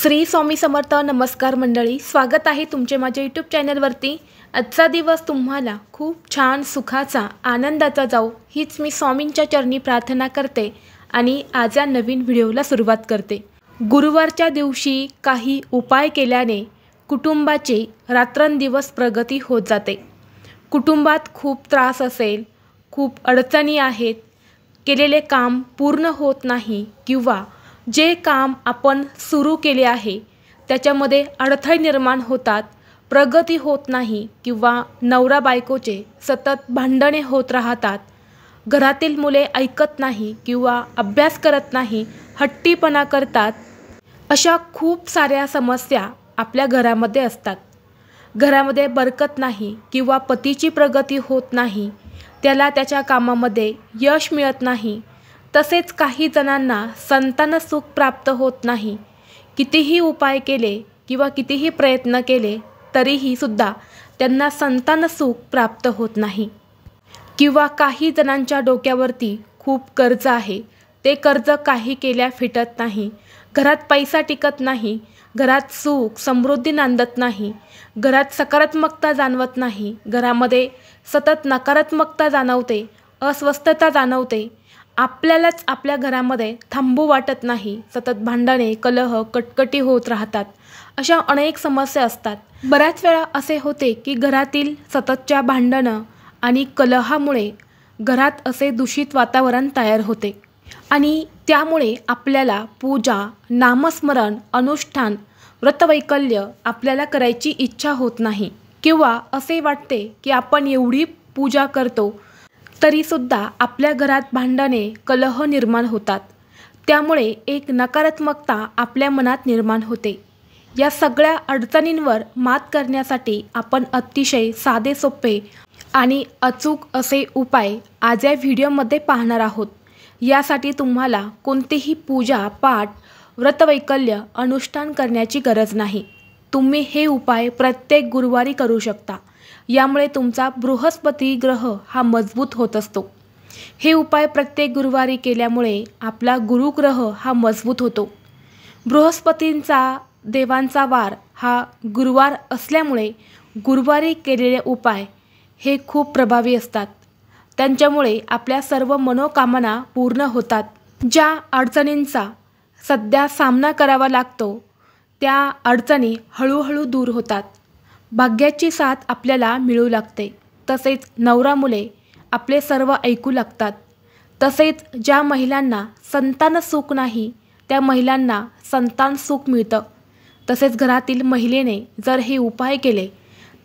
श्री स्वामी समर्थ. नमस्कार मंडळी, स्वागत आहे तुमचे माझ्या यूट्यूब चॅनलवरती. आजचा दिवस तुम्हाला खूप छान सुखाचा आनंदाचा जाऊ हीच मी स्वामींच्या चरणी प्रार्थना करते आणि आज या नवीन व्हिडिओला सुरुवात करते. गुरुवारच्या दिवशी काही उपाय केल्याने कुटुंबाची रात्रंदिवस प्रगती होत जाते. कुटुंबात खूप त्रास असेल, खूप अडचणी आहेत, केलेले काम पूर्ण होत नाही किंवा जे काम आपण सुरू केले आहे त्याच्यामध्ये अडथळे निर्माण होतात, प्रगती होत नाही किंवा नवरा बायकोचे सतत भांडणे होत राहतात, घरातील मुले ऐकत नाही किंवा अभ्यास करत नाही, हट्टीपणा करतात, अशा खूप साऱ्या समस्या आपल्या घरामध्ये असतात. घरामध्ये बरकत नाही किंवा पतीची प्रगती होत नाही, त्याला त्याच्या कामामध्ये यश मिळत नाही. तसेच काही जणांना संतान सुख प्राप्त होत नाही. कितीही उपाय केले किंवा कितीही प्रयत्न केले तरीही सुद्धा त्यांना संतान सुख प्राप्त होत नाही. किंवा काही जणांच्या डोक्यावरती खूप कर्ज आहे, ते कर्ज काही केल्या फिटत नाही, घरात पैसा टिकत नाही, घरात सुख समृद्धी नांदत नाही, घरात सकारात्मकता जाणवत नाही, घरामध्ये सतत नकारात्मकता जाणवते, अस्वस्थता जाणवते, आपल्यालाच आपल्या घरामध्ये थांबू वाटत नाही, सतत भांडणे, कलह, कटकटी होत राहतात. अशा अनेक समस्या असतात. बऱ्याच वेळा असे होते की घरातील सततच्या भांडणं आणि कलहामुळे घरात असे दूषित वातावरण तयार होते आणि त्यामुळे आपल्याला पूजा, नामस्मरण, अनुष्ठान, व्रतवैकल्य आपल्याला करायची इच्छा होत नाही. किंवा असे वाटते की आपण एवढी पूजा करतो तरीसुद्धा आपल्या घरात भांडणे, कलह निर्माण होतात. त्यामुळे एक नकारात्मकता आपल्या मनात निर्माण होते. या सगळ्या अडचणींवर मात करण्यासाठी आपण अतिशय साधे सोपे आणि अचूक असे उपाय आज या व्हिडिओमध्ये पाहणार आहोत. यासाठी तुम्हाला कोणतीही पूजा, पाठ, व्रतवैकल्य, अनुष्ठान करण्याची गरज नाही. तुम्ही हे उपाय प्रत्येक गुरुवारी करू शकता. यामुळे तुमचा बृहस्पती ग्रह हा मजबूत होत असतो. हे उपाय प्रत्येक गुरुवारी केल्यामुळे आपला गुरुग्रह हा मजबूत होतो. बृहस्पतींचा देवांचा वार हा गुरुवार असल्यामुळे गुरुवारी केलेले उपाय हे खूप प्रभावी असतात. त्यांच्यामुळे आपल्या सर्व मनोकामना पूर्ण होतात. ज्या अडचणींचा सध्या सामना करावा लागतो त्या अडचणी हळूहळू दूर होतात. भाग्याची साथ आपल्याला मिळू लागते. तसेच नवरा मुले आपले सर्व ऐकू लागतात. तसेच ज्या महिलांना संतान सुख नाही त्या महिलांना संतान सुख मिळतं. तसेच घरातील महिलेने जर हे उपाय केले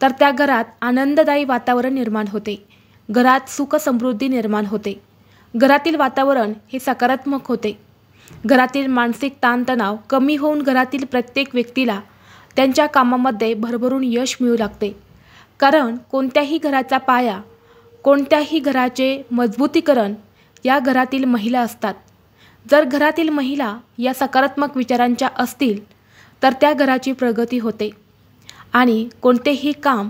तर त्या घरात आनंददायी वातावरण निर्माण होते, घरात सुख समृद्धी निर्माण होते, घरातील वातावरण हे सकारात्मक होते, घरातील मानसिक ताणतणाव कमी होऊन घरातील प्रत्येक व्यक्तीला त्यांच्या कामामध्ये भरभरून यश मिळू लागते. कारण कोणत्याही घराचा पाया, कोणत्याही घराचे मजबूतीकरण या घरातील महिला असतात. जर घरातील महिला या सकारात्मक विचारांच्या असतील तर त्या घराची प्रगती होते. आणि कोणतेही काम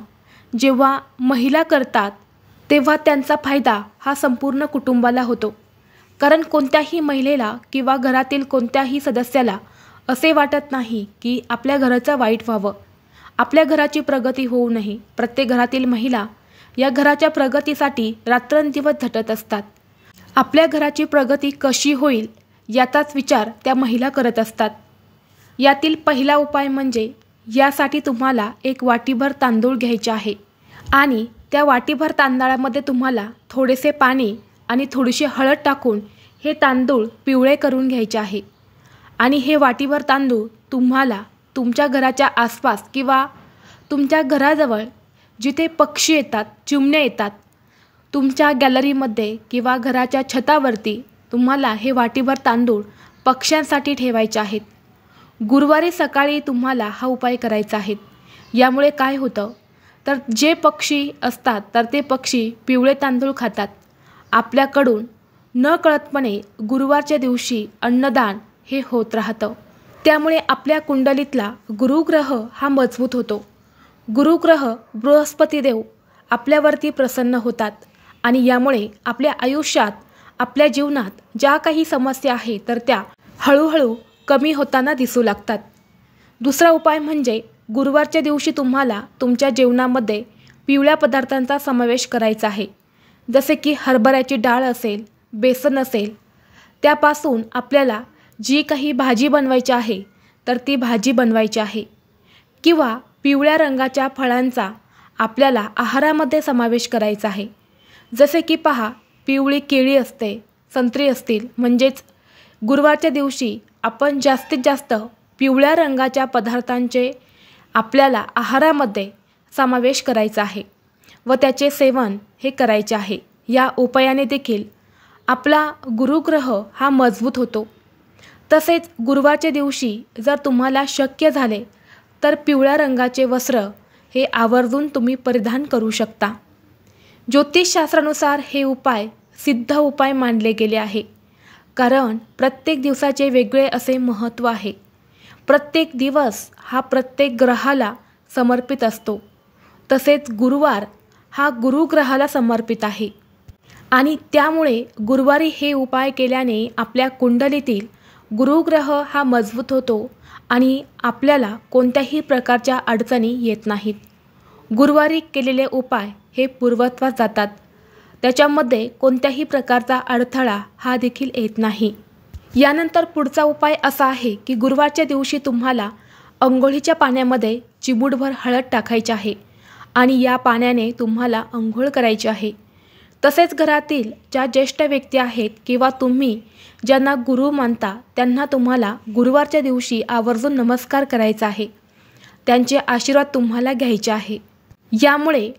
जेव्हा महिला करतात तेव्हा त्यांचा फायदा हा संपूर्ण कुटुंबाला होतो. कारण कोणत्याही महिलेला किंवा घरातील कोणत्याही सदस्याला असे वाटत नाही की आपल्या घराचं वाईट व्हावं, आपल्या घराची प्रगती होऊ नये. प्रत्येक घरातील महिला या घराच्या प्रगतीसाठी रात्रंदिवस झटत असतात. आपल्या घराची प्रगती कशी होईल याचाच विचार त्या महिला करत असतात. यातील पहिला उपाय म्हणजे यासाठी तुम्हाला एक वाटीभर तांदूळ घ्यायचे आहे आणि त्या वाटीभर तांदळामध्ये तुम्हाला थोडेसे पाणी आणि थोडीशी हळद टाकून हे तांदूळ पिवळे करून घ्यायचे आहे. आणि हे वाटीभर तांदूळ तुम्हाला तुमच्या घराच्या आसपास किंवा तुमच्या घराजवळ जिथे पक्षी येतात, चिमण्या येतात, तुमच्या गॅलरीमध्ये किंवा घराच्या छतावरती तुम्हाला हे वाटीभर तांदूळ पक्ष्यांसाठी ठेवायचे आहेत. गुरुवारी सकाळी तुम्हाला हा उपाय करायचा आहे. यामुळे काय होतं तर जे पक्षी असतात तर ते पक्षी पिवळे तांदूळ खातात. आपल्याकडून नकळतपणे गुरुवारच्या दिवशी अन्नदान हे होत राहतं. त्यामुळे आपल्या कुंडलीतला गुरुग्रह हा मजबूत होतो. गुरुग्रह बृहस्पतीदेव आपल्यावरती प्रसन्न होतात आणि यामुळे आपल्या आयुष्यात, आपल्या जीवनात ज्या काही समस्या आहेत तर त्या हळूहळू कमी होताना दिसू लागतात. दुसरा उपाय म्हणजे गुरुवारच्या दिवशी तुम्हाला तुमच्या जेवणामध्ये पिवळ्या पदार्थांचा समावेश करायचा आहे. जसे की हरभऱ्याची डाळ असेल, बेसन असेल, त्यापासून आपल्याला जी काही भाजी बनवायची आहे तर ती भाजी बनवायची आहे. किंवा पिवळ्या रंगाच्या फळांचा आपल्याला आहारामध्ये समावेश करायचा आहे. जसे की पहा, पिवळी केळी असते, संत्री असतील, म्हणजेच गुरुवारच्या दिवशी आपण जास्तीत जास्त पिवळ्या रंगाच्या पदार्थांचे आपल्याला आहारामध्ये समावेश करायचा आहे व त्याचे सेवन हे करायचे आहे. या उपायाने देखील आपला गुरुग्रह हा मजबूत होतो. तसेच गुरुवारच्या दिवशी जर तुम्हाला शक्य झाले तर पिवळ्या रंगाचे वस्त्र हे आवर्जून तुम्ही परिधान करू शकता. ज्योतिषशास्त्रानुसार हे उपाय सिद्ध उपाय मानले गेले आहे. कारण प्रत्येक दिवसाचे वेगळे असे महत्त्व आहे. प्रत्येक दिवस हा प्रत्येक ग्रहाला समर्पित असतो. तसेच गुरुवार हा गुरुग्रहाला समर्पित आहे आणि त्यामुळे गुरुवारी हे उपाय केल्याने आपल्या कुंडलीतील गुरुग्रह हा मजबूत होतो आणि आपल्याला कोणत्याही प्रकारच्या अडचणी येत नाहीत. गुरुवारी केलेले उपाय हे पूर्वत्वास जातात. त्याच्यामध्ये कोणत्याही प्रकारचा अडथळा हा देखील येत नाही. यानंतर पुढचा उपाय असा आहे की गुरुवारच्या दिवशी तुम्हाला अंघोळीच्या पाण्यामध्ये चिमूटभर हळद टाकायची आहे आणि या पाण्याने तुम्हाला अंघोळ करायची आहे. तसेच घरातील ज्या ज्येष्ठ व्यक्ती आहेत किंवा तुम्ही ज्यांना गुरु मानता त्यांना तुम्हाला गुरुवारच्या दिवशी आवर्जून नमस्कार करायचा आहे. त्यांचे आशीर्वाद तुम्हाला घ्यायचे आहे. यामुळे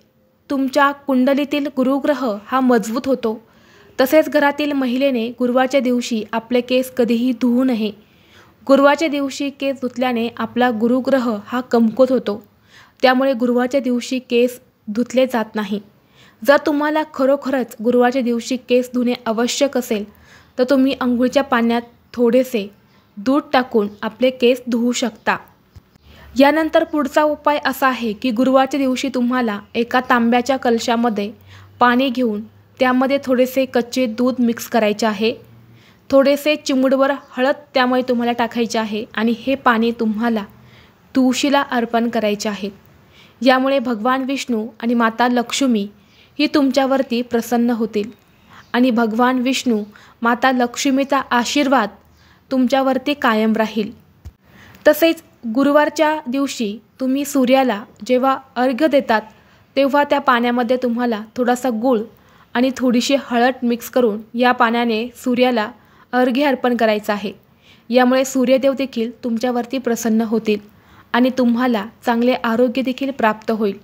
तुमच्या कुंडलीतील गुरुग्रह हा मजबूत होतो. तसेच घरातील महिलेने गुरुवारच्या दिवशी आपले केस कधीही धुवू नये. गुरुवारच्या दिवशी केस धुतल्याने आपला गुरुग्रह हा कमकुवत होतो. त्यामुळे गुरुवारच्या दिवशी केस धुतले जात नाही. जर तुम्हाला खरोखरच गुरुवारच्या दिवशी केस धुणे आवश्यक असेल तर तुम्ही अंघोळीच्या पाण्यात थोडेसे दूध टाकून आपले केस धुवू शकता. यानंतर पुढचा उपाय असा आहे की गुरुवारच्या दिवशी तुम्हाला एका तांब्याच्या कलशामध्ये पाणी घेऊन त्यामध्ये थोडेसे कच्चे दूध मिक्स करायचे आहे. थोडेसे चिमूटभर हळद त्यामुळे तुम्हाला टाकायचे आहे आणि हे पाणी तुम्हाला तुळशीला अर्पण करायचे आहे. यामुळे भगवान विष्णू आणि माता लक्ष्मी ही तुमच्यावरती प्रसन्न होतील आणि भगवान विष्णू माता लक्ष्मीचा आशीर्वाद तुमच्यावरती कायम राहील. तसेच गुरुवारच्या दिवशी तुम्ही सूर्याला जेव्हा अर्घ्य देतात तेव्हा त्या पाण्यामध्ये तुम्हाला थोडासा गूळ आणि थोडीशी हळद मिक्स करून या पाण्याने सूर्याला अर्घ्य अर्पण करायचं आहे. यामुळे सूर्यदेव देखील तुमच्यावरती प्रसन्न होतील आणि तुम्हाला चांगले आरोग्य देखील प्राप्त होईल.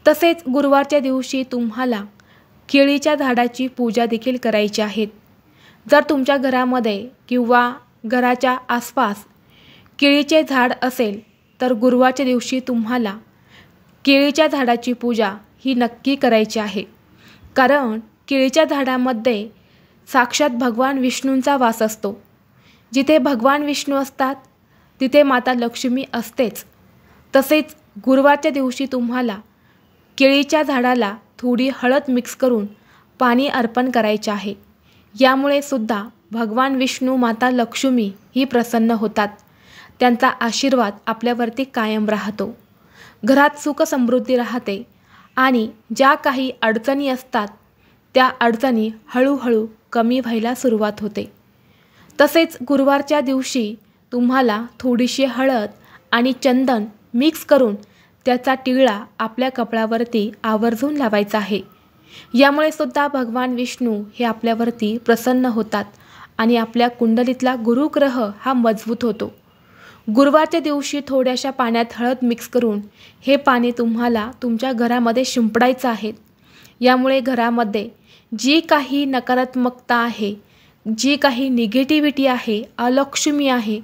तसेच गुरुवारच्या दिवशी तुम्हाला केळीच्या झाडाची पूजा देखील करायची आहे. जर तुमच्या घरामध्ये किंवा घराच्या आसपास केळीचे झाड असेल तर गुरुवारच्या दिवशी तुम्हाला केळीच्या झाडाची पूजा ही नक्की करायची आहे. कारण केळीच्या झाडामध्ये साक्षात भगवान विष्णूंचा वास असतो. जिथे भगवान विष्णू असतात तिथे माता लक्ष्मी असतेच. तसेच गुरुवारच्या दिवशी तुम्हाला केळीच्या झाडाला थोडी हळद मिक्स करून पाणी अर्पण करायचे आहे. यामुळे सुद्धा भगवान विष्णू माता लक्ष्मी ही प्रसन्न होतात. त्यांचा आशीर्वाद आपल्यावरती कायम राहतो. घरात सुख समृद्धी राहते आणि ज्या काही अडचणी असतात त्या अडचणी हळूहळू कमी व्हायला सुरुवात होते. तसेच गुरुवारच्या दिवशी तुम्हाला थोडीशी हळद आणि चंदन मिक्स करून त्याचा टिळा आपल्या कपड्यावरती आवर्जून लावायचा आहे. यामुळे सुद्धा भगवान विष्णू हे आपल्यावरती प्रसन्न होतात आणि आपल्या कुंडलीतला गुरुग्रह हा मजबूत होतो. गुरुवारच्या दिवशी थोड्याशा पाण्यात हळद मिक्स करून हे पाणी तुम्हाला तुमच्या घरामध्ये शिंपडायचं आहे. यामुळे घरामध्ये जी काही नकारात्मकता आहे, जी काही निगेटिव्हिटी आहे, अलक्ष्मी आहे,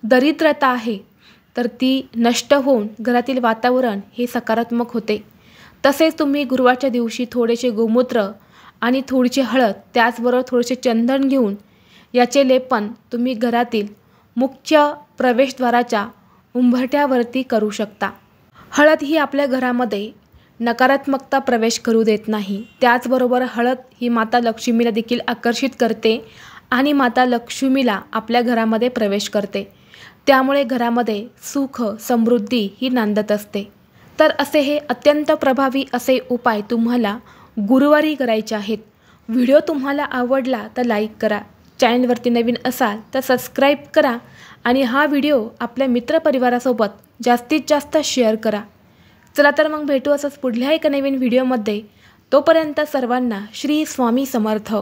दरिद्रता आहे तर ती नष्ट होऊन घरातील वातावरण हे सकारात्मक होते. तसेच तुम्ही गुरुवारच्या दिवशी थोडेसे गोमूत्र आणि थोडीशी हळद त्याचबरोबर थोडेसे चंदन घेऊन याचे लेपन तुम्ही घरातील मुख्य प्रवेशद्वाराच्या उंबरठ्यावरती करू शकता. हळद ही आपल्या घरामध्ये नकारात्मकता प्रवेश करू देत नाही. त्याचबरोबर हळद ही माता लक्ष्मीला देखील आकर्षित करते आणि माता लक्ष्मीला आपल्या घरामध्ये प्रवेश करते. त्यामुळे घरामध्ये सुख समृद्धी ही नांदत असते। तर असे हे अत्यंत प्रभावी असे उपाय तुम्हाला गुरुवारी करायचे आहेत। व्हिडिओ तुम्हाला आवडला तर लाईक करा, चॅनलवरती नवीन असाल तर सबस्क्राईब करा आणि हा व्हिडिओ आपल्या मित्रपरिवारासोबत जास्तीत जास्त शेअर करा। चला तर मग भेटू असंच पुढल्या एका नवीन व्हिडिओमध्ये। तोपर्यंत सर्वांना श्री स्वामी समर्थ।